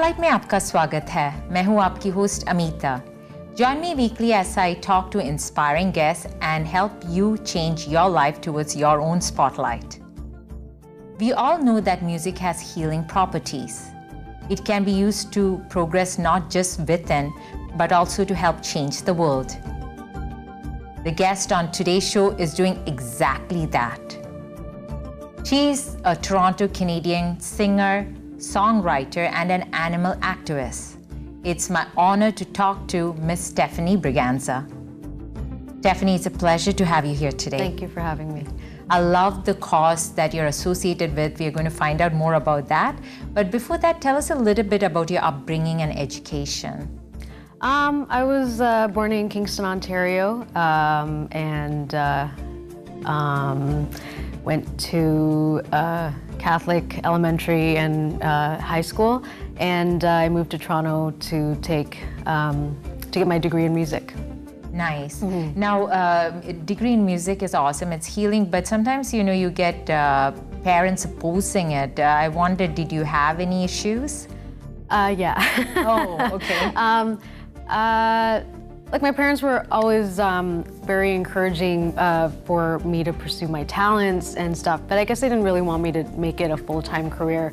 Spotlight में आपका स्वागत है। मैं हूं आपकी host Amita. Join me weekly as I talk to inspiring guests and help you change your life towards your own spotlight. We all know that music has healing properties. It can be used to progress not just within, but also to help change the world. The guest on today's show is doing exactly that. She's a Toronto Canadian singer, songwriter, and an animal activist. It's my honor to talk to Miss Stephanie Braganza. Stephanie, it's a pleasure to have you here today. Thank you for having me. I love the cause that you're associated with. We're going to find out more about that. But before that, tell us a little bit about your upbringing and education. I was born in Kingston, Ontario, and went to Catholic elementary and high school, and I moved to Toronto to get my degree in music. Nice. Now, degree in music is awesome. It's healing, but sometimes, you get parents opposing it. I wondered, did you have any issues? Yeah. Oh, okay. Like my parents were always very encouraging for me to pursue my talents and stuff, but I guess they didn't really want me to make it a full-time career.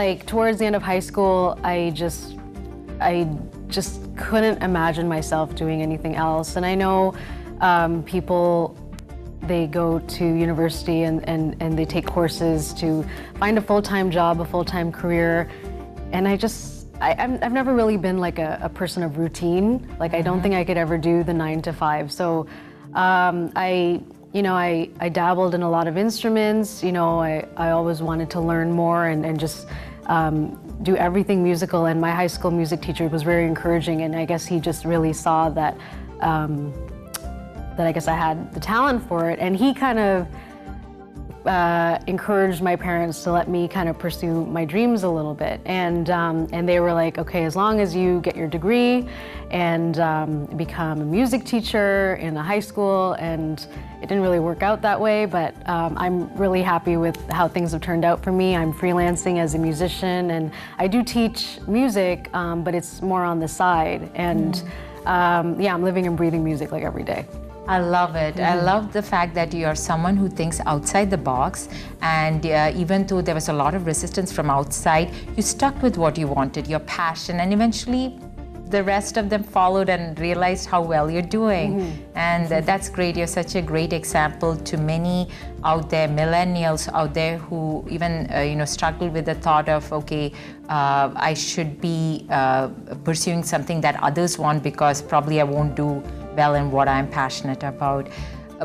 Like towards the end of high school, I just couldn't imagine myself doing anything else. And I know people, they go to university and they take courses to find a full-time job, a full-time career, and I've never really been like a person of routine. Like I don't think I could ever do the 9 to 5. So I dabbled in a lot of instruments. I always wanted to learn more and just do everything musical. And my high school music teacher was very encouraging, and I guess he just really saw that I guess I had the talent for it. And he kind of encouraged my parents to let me kind of pursue my dreams a little bit, and they were like, okay, as long as you get your degree and become a music teacher in a high school. And it didn't really work out that way, but I'm really happy with how things have turned out for me. I'm freelancing as a musician, and I do teach music, but it's more on the side, and yeah, I'm living and breathing music like every day. I love it. I love the fact that you are someone who thinks outside the box, and even though there was a lot of resistance from outside, you stuck with what you wanted, your passion, and eventually the rest of them followed and realized how well you're doing. And that's great. You're such a great example to many out there, millennials out there who even struggle with the thought of, okay, I should be pursuing something that others want because probably I won't do well in what I'm passionate about.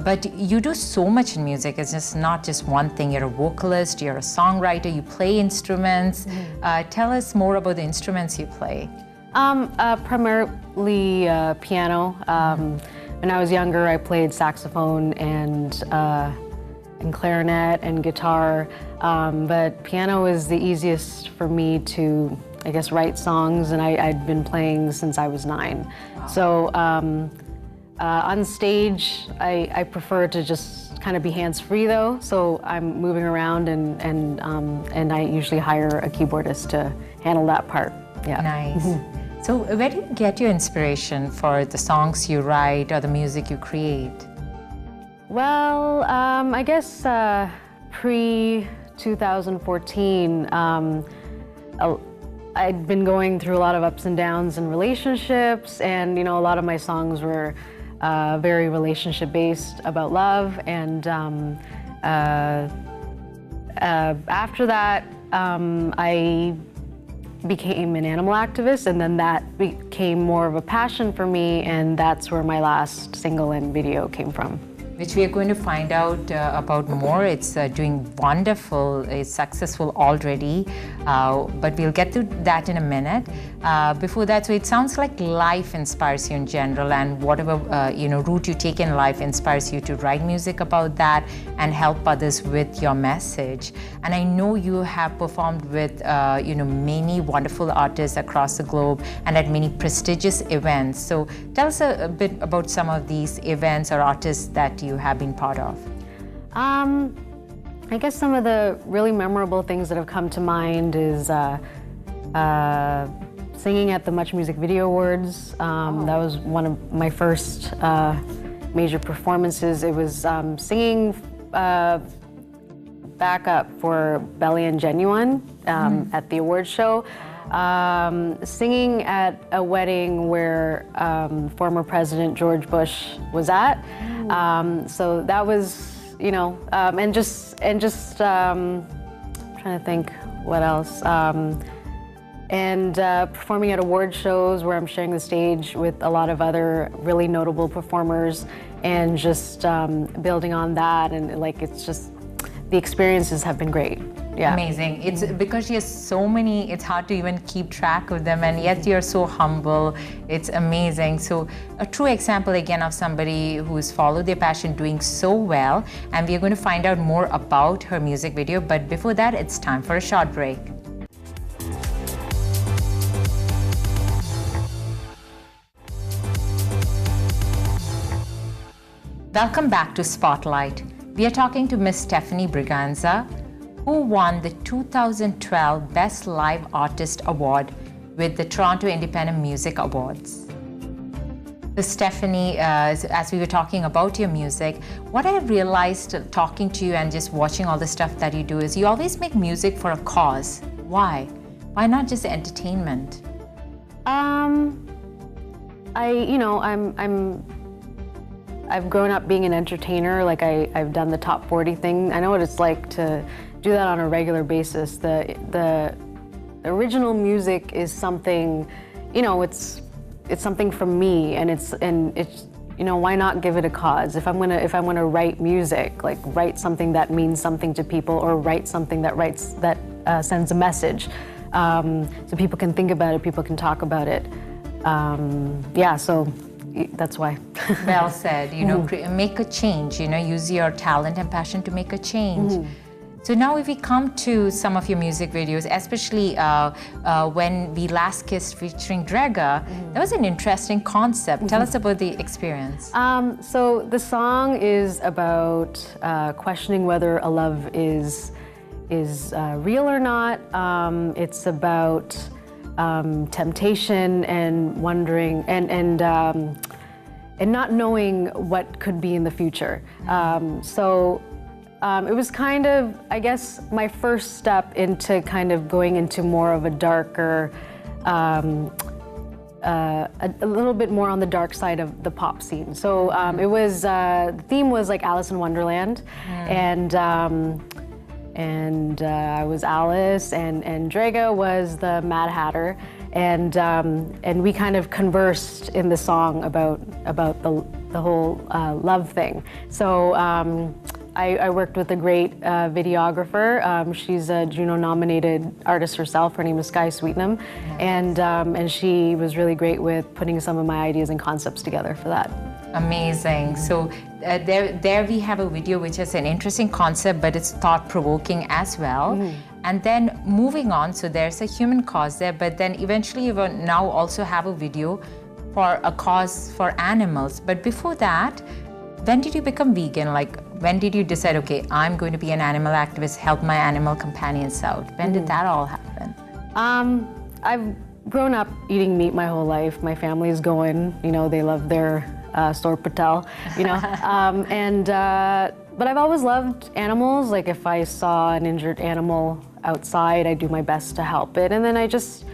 But you do so much in music. It's just not just one thing. You're a vocalist, you're a songwriter, you play instruments. Tell us more about the instruments you play. Primarily piano. When I was younger, I played saxophone and clarinet and guitar. But piano is the easiest for me to, I guess, write songs, and I'd been playing since I was 9. So on stage, I prefer to just kind of be hands-free though. So I'm moving around, and I usually hire a keyboardist to handle that part. Yeah. Nice. So where do you get your inspiration for the songs you write or the music you create? Well, I guess pre-2014, I'd been going through a lot of ups and downs in relationships, and a lot of my songs were very relationship-based, about love. And after that, I became an animal activist, and then that became more of a passion for me, and that's where my last single and video came from. Which we are going to find out about more. It's doing wonderful, it's successful already, but we'll get to that in a minute. Before that, so it sounds like life inspires you in general, and whatever route you take in life inspires you to write music about that and help others with your message. And I know you have performed with many wonderful artists across the globe and at many prestigious events. So tell us a bit about some of these events or artists that you have been part of. I guess some of the really memorable things that have come to mind is singing at the Much Music Video Awards. That was one of my first major performances. It was singing backup for Belly and Genuine at the awards show. Singing at a wedding where former President George Bush was at. So that was, you know, and just trying to think what else. And performing at award shows where I'm sharing the stage with a lot of other really notable performers, and just building on that, and like it's just, the experiences have been great. Yeah. Amazing. It's because she has so many, it's hard to even keep track of them, and yet you're so humble. It's amazing. So a true example again of somebody who's followed their passion, doing so well, and we're going to find out more about her music video. But before that, it's time for a short break. Welcome back to Spotlight. We are talking to Miss Stephanie Braganza, who won the 2012 Best Live Artist Award with the Toronto Independent Music Awards. So Stephanie, as we were talking about your music, what I have realized talking to you and just watching all the stuff that you do is you always make music for a cause. Why? Why not just entertainment? I've grown up being an entertainer. Like I've done the top 40 thing. I know what it's like to do that on a regular basis. The original music is something, you know, it's something from me, and it's you know, why not give it a cause? If I'm gonna write music, like write something that means something to people, or write something that sends a message, so people can think about it, people can talk about it. Yeah, so that's why. Well said. You know, make a change. You know, use your talent and passion to make a change. So now if we come to some of your music videos, especially when We Last Kissed featuring Drega, that was an interesting concept. Tell us about the experience. So the song is about questioning whether a love is real or not. It's about temptation and wondering and not knowing what could be in the future. It was kind of, I guess, my first step into kind of going into more of a darker, a little bit more on the dark side of the pop scene. So it was, the theme was like Alice in Wonderland, and I was Alice, and Drega was the Mad Hatter, and we kind of conversed in the song about the whole love thing. So I worked with a great videographer. She's a Juno-nominated artist herself. Her name is Sky Sweetnam, and she was really great with putting some of my ideas and concepts together for that. Amazing. So there we have a video which is an interesting concept, but it's thought-provoking as well. And then moving on, so there's a human cause there, but then eventually you will now also have a video for a cause for animals. But before that, when did you become vegan? Like, when did you decide, okay, I'm going to be an animal activist, help my animal companions out? When did that all happen? I've grown up eating meat my whole life. My family is going, you know, they love their Sor Patel, you know. But I've always loved animals. Like if I saw an injured animal outside, I do my best to help it. And then I just,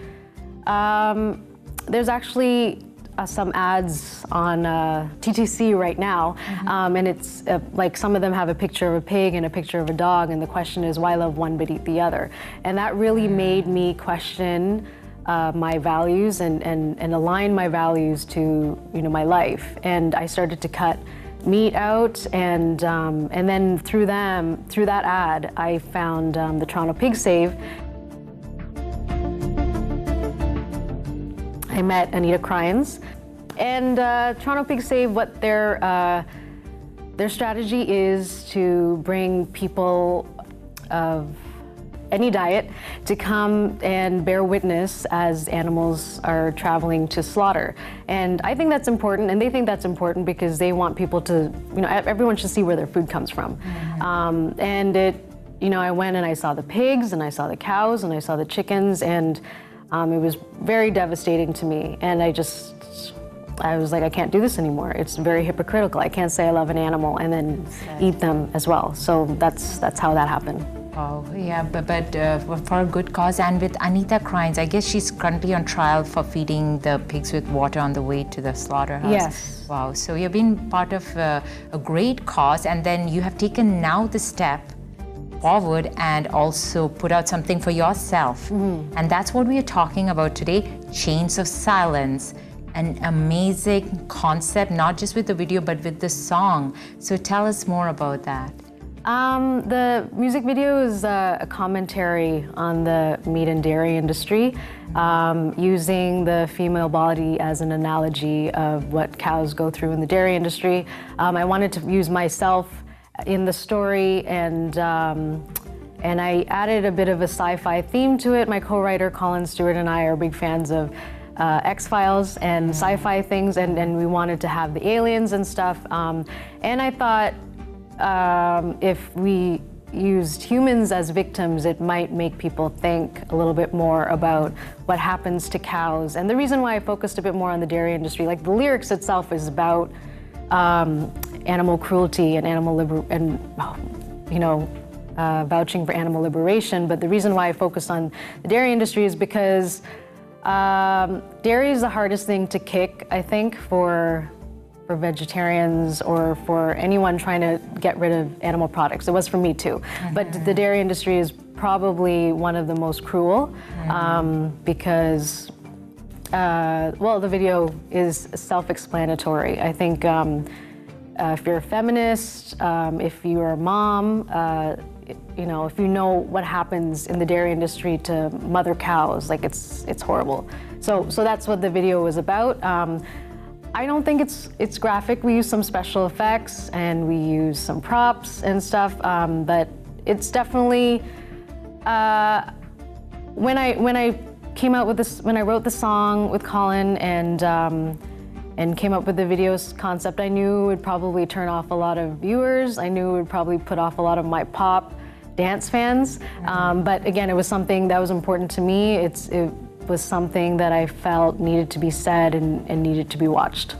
there's actually some ads on TTC right now, and it's like some of them have a picture of a pig and a picture of a dog, and the question is, why love one but eat the other? And that really made me question my values and align my values to, you know, my life. And I started to cut meat out, and then through that ad, I found the Toronto Pig Save. I met Anita Cryans, and Toronto Pig Save, what their strategy is to bring people of any diet to come and bear witness as animals are traveling to slaughter. And I think that's important, and they think that's important because they want people to, you know, everyone should see where their food comes from. And it, you know, I went and I saw the pigs, and I saw the cows, and I saw the chickens, and It was very devastating to me, and I was like, I can't do this anymore. It's very hypocritical. I can't say I love an animal and then eat them as well. So that's how that happened. Oh, yeah, but for a good cause. And with Amitha Crines, I guess she's currently on trial for feeding the pigs with water on the way to the slaughterhouse. Yes. Wow, so you've been part of a great cause, and then you have taken now the step forward and also put out something for yourself. And that's what we are talking about today, Chains of Silence. An amazing concept, not just with the video, but with the song. So tell us more about that. The music video is a commentary on the meat and dairy industry, using the female body as an analogy of what cows go through in the dairy industry. I wanted to use myself in the story, and I added a bit of a sci-fi theme to it. My co-writer Colin Stewart and I are big fans of X-Files and sci-fi things, and we wanted to have the aliens and stuff. And I thought if we used humans as victims, it might make people think a little bit more about what happens to cows. And the reason why I focused a bit more on the dairy industry, like the lyrics itself is about animal cruelty and vouching for animal liberation. But the reason why I focused on the dairy industry is because dairy is the hardest thing to kick, I think, for vegetarians or for anyone trying to get rid of animal products. It was for me too. But the dairy industry is probably one of the most cruel because, well, the video is self-explanatory. I think if you're a feminist, if you're a mom, if you know what happens in the dairy industry to mother cows, like it's horrible. So that's what the video was about. I don't think it's graphic. We use some special effects and we use some props and stuff, but it's definitely when I came out with this, when I wrote the song with Colin and came up with the video concept, I knew it would probably turn off a lot of viewers. I knew it would probably put off a lot of my pop dance fans. But again, it was something that was important to me. It was something that I felt needed to be said and needed to be watched.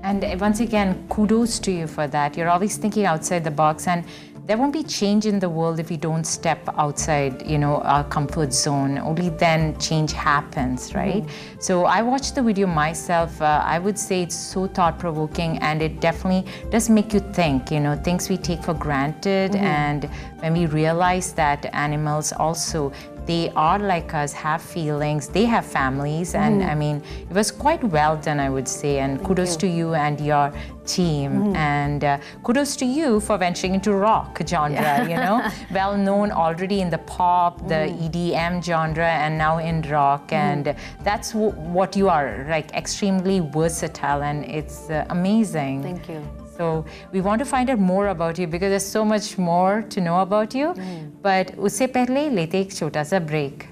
And once again, kudos to you for that. You're always thinking outside the box, and there won't be change in the world if we don't step outside, our comfort zone. Only then change happens, right? So I watched the video myself. I would say it's so thought-provoking, and it definitely does make you think, things we take for granted. And when we realize that animals also, they are like us, have feelings, they have families, and I mean, it was quite well done, I would say, and kudos to you and your team, and kudos to you for venturing into rock genre, well known already in the pop, the EDM genre, and now in rock, and that's what you are, like extremely versatile, and it's amazing. Thank you. So we want to find out more about you because there's so much more to know about you. But उससे पहले लेते एक छोटा सा break.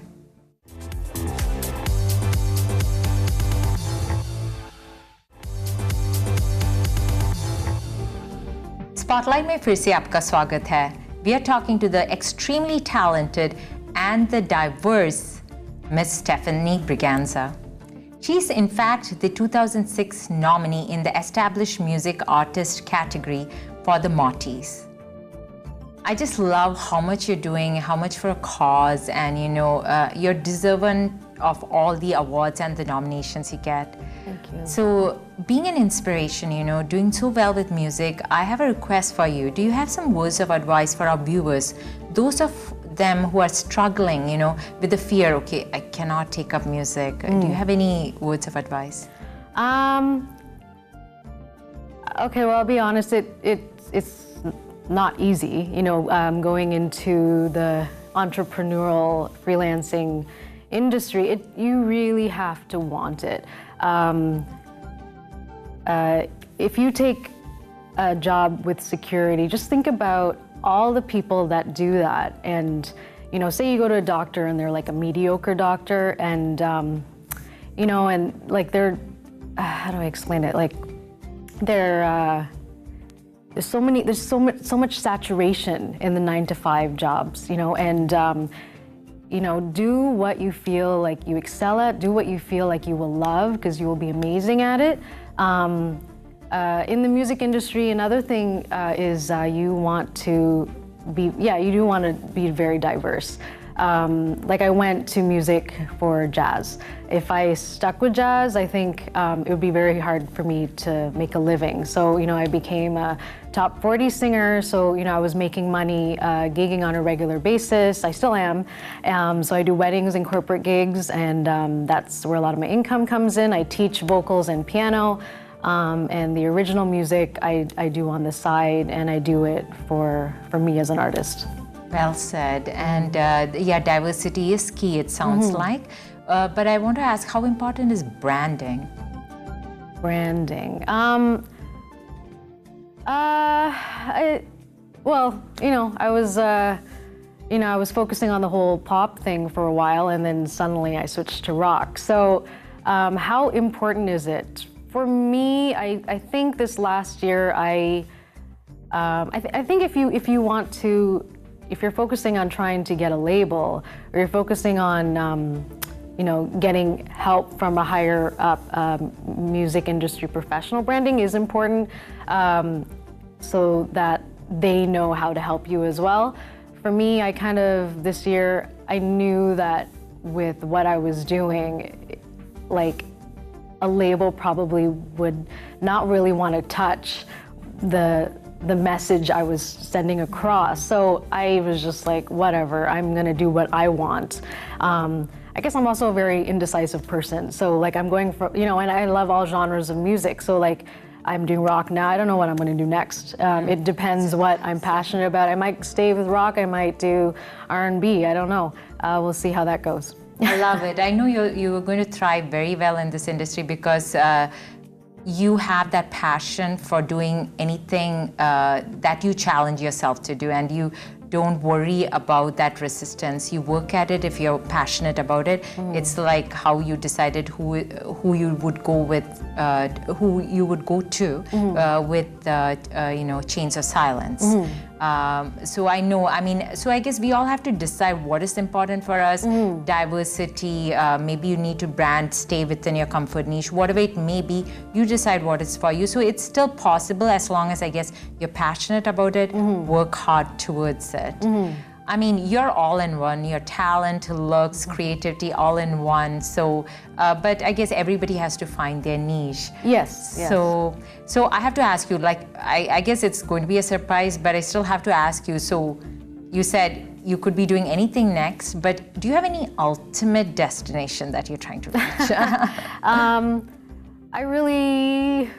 Spotlight में फिर से आपका स्वागत है. We are talking to the extremely talented and the diverse Miss Stephanie Braganza. She's in fact the 2006 nominee in the Established Music Artist category for the Motties. I just love how much you're doing, how much for a cause, and you're deserving of all the awards and the nominations you get. Thank you. So being an inspiration, doing so well with music, I have a request for you. Do you have some words of advice for our viewers, those of them who are struggling, with the fear, okay, I cannot take up music. Do you have any words of advice? Okay, well, I'll be honest, it's not easy, going into the entrepreneurial freelancing industry. You really have to want it. If you take a job with security, just think about all the people that do that, and say you go to a doctor and they're like a mediocre doctor, and and like they're how do I explain it, like they're there's so much saturation in the 9-to-5 jobs, and you know, do what you feel like you excel at, do what you feel like you will love, because you will be amazing at it. In the music industry, another thing is you want to be, you do want to be very diverse. Like I went to music for jazz. If I stuck with jazz, I think it would be very hard for me to make a living. So, you know, I became a top 40 singer. So, you know, I was making money gigging on a regular basis. I still am. So I do weddings and corporate gigs, and that's where a lot of my income comes in. I teach vocals and piano. And the original music I do on the side, and I do it for me as an artist. Well said. And yeah, diversity is key, it sounds like. But I want to ask, how important is branding? Branding. Well, you know, I was focusing on the whole pop thing for a while, and then suddenly I switched to rock. So how important is it? For me, I think this last year, I think if you want to, if you're focusing on trying to get a label, or you're focusing on, you know, getting help from a higher up music industry professional, branding is important, so that they know how to help you as well. For me, I kind of, this year, I knew that with what I was doing, like, a label probably would not really want to touch the message I was sending across. So I was just like, whatever, I'm gonna do what I want. I guess I'm also a very indecisive person. So like I'm going for, you know, and I love all genres of music. So like I'm doing rock now, I don't know what I'm gonna do next. It depends what I'm passionate about. I might stay with rock, I might do R&B, I don't know. We'll see how that goes. I love it. I know you are going to thrive very well in this industry because you have that passion for doing anything that you challenge yourself to do, and you don't worry about that resistance. You work at it if you're passionate about it. It's like how you decided who you would go with, who you would go to with you know, Chains of Silence. So I know, I mean, so I guess we all have to decide what is important for us. Diversity, maybe you need to brand, stay within your comfort niche, whatever it may be, you decide what is for you. So it's still possible as long as I guess you're passionate about it, work hard towards it. I mean, you're all in one, your talent, looks, creativity, all in one. So, but I guess everybody has to find their niche. Yes. So I have to ask you, like, I guess it's going to be a surprise, but I still have to ask you. So you said you could be doing anything next, but do you have any ultimate destination that you're trying to reach? I really,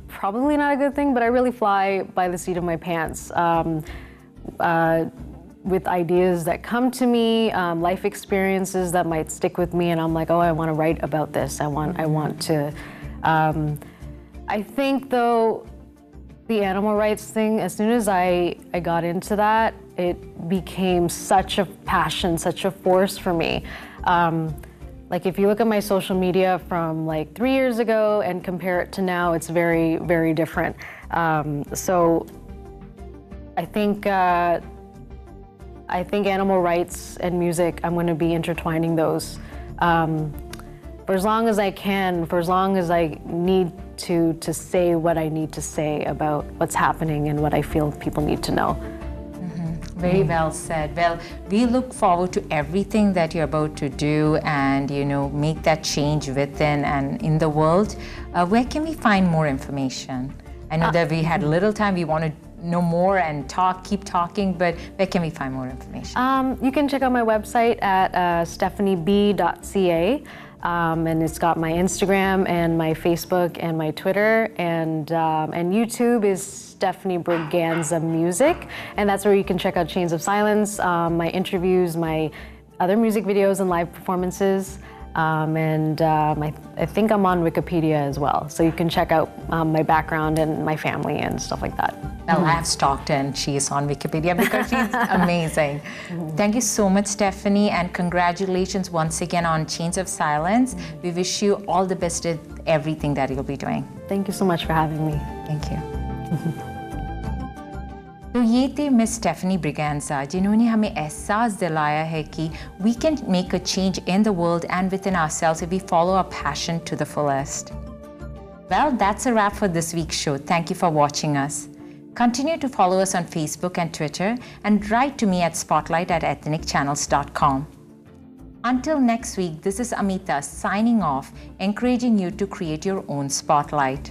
probably not a good thing, but I really fly by the seat of my pants. With ideas that come to me, life experiences that might stick with me, and I'm like, oh, I want to write about this. I want to. I think though, the animal rights thing, as soon as I got into that, it became such a passion, such a force for me. Like if you look at my social media from like 3 years ago and compare it to now, it's very, very different. So I think animal rights and music, I'm going to be intertwining those for as long as I can, for as long as I need to say what I need to say about what's happening and what I feel people need to know. Very well said. Well, we look forward to everything that you're about to do and, you know, make that change within and in the world. Where can we find more information? I know that we had a little time. We want to know more and keep talking, but where can we find more information? You can check out my website at stephanieb.ca, and it's got my Instagram and my Facebook and my Twitter, and YouTube is Stephanie Braganza Music, and that's where you can check out Chains of Silence, my interviews, my other music videos and live performances. I think I'm on Wikipedia as well, so you can check out my background and my family and stuff like that. Well, I have stalked her and she is on Wikipedia because she's amazing. Thank you so much, Stephanie, and congratulations once again on Chains of Silence. We wish you all the best with everything that you'll be doing. Thank you so much for having me. Thank you. तो ये थे miss Stephanie Braganza जिन्होंने हमें एहसास दिलाया है कि we can make a change in the world and within ourselves if we follow our passion to the fullest. Well, that's a wrap for this week's show. Thank you for watching us. Continue to follow us on Facebook and Twitter and write to me at spotlight@ethnicchannels.com. Until next week, this is Amitha signing off, encouraging you to create your own spotlight.